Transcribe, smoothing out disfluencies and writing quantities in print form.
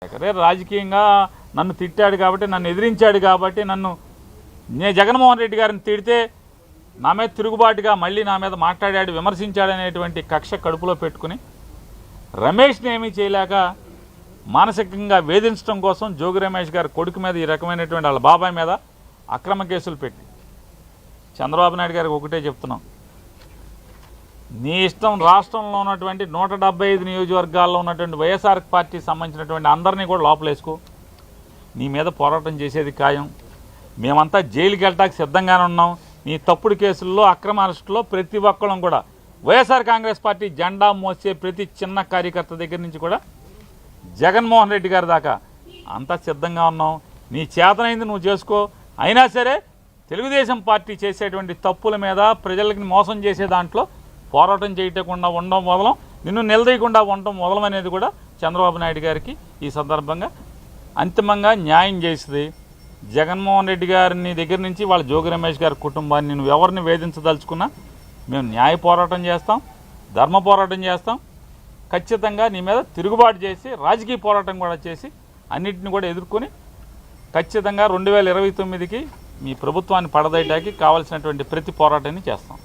రాజకీయంగా నన్ను తిట్టాడు కాబట్టి, నన్ను ఎదిరించాడు కాబట్టి, నేను జగన్మోహన్ రెడ్డి గారిని తిడితే నా మీద తిరుగుబాటుగా మళ్ళీ నా మీద మాట్లాడాడు, విమర్శించాడనేటువంటి కక్ష కడుపులో పెట్టుకుని రమేష్ని ఏమీ చేయలేక మానసికంగా వేధించడం కోసం జోగి రమేష్ గారి కొడుకు మీద ఈ రకమైనటువంటి వాళ్ళ బాబాయ్ మీద అక్రమ కేసులు పెట్టి చంద్రబాబు నాయుడు గారికి ఒకటే చెప్తున్నాం, నీ ఇష్టం రాష్ట్రంలో ఉన్నటువంటి 175 నియోజకవర్గాల్లో ఉన్నటువంటి వైఎస్ఆర్ పార్టీకి సంబంధించినటువంటి అందరినీ కూడా లోపలేసుకో, నీ మీద పోరాటం చేసేది ఖాయం. మేమంతా జైలుకి వెళ్ళటానికి సిద్ధంగానే ఉన్నాం. నీ తప్పుడు కేసుల్లో అక్రమ అరెస్టులో ప్రతి ఒక్కళ్ళం కూడా వైఎస్ఆర్ కాంగ్రెస్ పార్టీ జెండా మోసే ప్రతి చిన్న కార్యకర్త దగ్గర నుంచి కూడా జగన్మోహన్ రెడ్డి గారి దాకా అంతా సిద్ధంగా ఉన్నాం. నీ చేతనైంది నువ్వు చేసుకో. అయినా సరే తెలుగుదేశం పార్టీ చేసేటువంటి తప్పుల మీద ప్రజలకి మోసం చేసే దాంట్లో పోరాటం చేయకుండా ఉండడం మొదలం, నిన్ను నిలదీయకుండా ఉండడం మొదలం అనేది కూడా చంద్రబాబు నాయుడు గారికి ఈ సందర్భంగా అంతిమంగా న్యాయం చేస్తుంది. జగన్మోహన్ రెడ్డి గారిని దగ్గర నుంచి వాళ్ళ జోగి రమేష్ గారి కుటుంబాన్ని నువ్వు ఎవరిని వేధించదలుచుకున్నా మేము న్యాయ పోరాటం చేస్తాం, ధర్మ పోరాటం చేస్తాం. ఖచ్చితంగా నీ మీద తిరుగుబాటు చేసి రాజకీయ పోరాటం కూడా చేసి అన్నింటిని కూడా ఎదుర్కొని ఖచ్చితంగా 2029కి మీ ప్రభుత్వాన్ని పడదయటానికి కావాల్సినటువంటి ప్రతి పోరాటాన్ని చేస్తాం.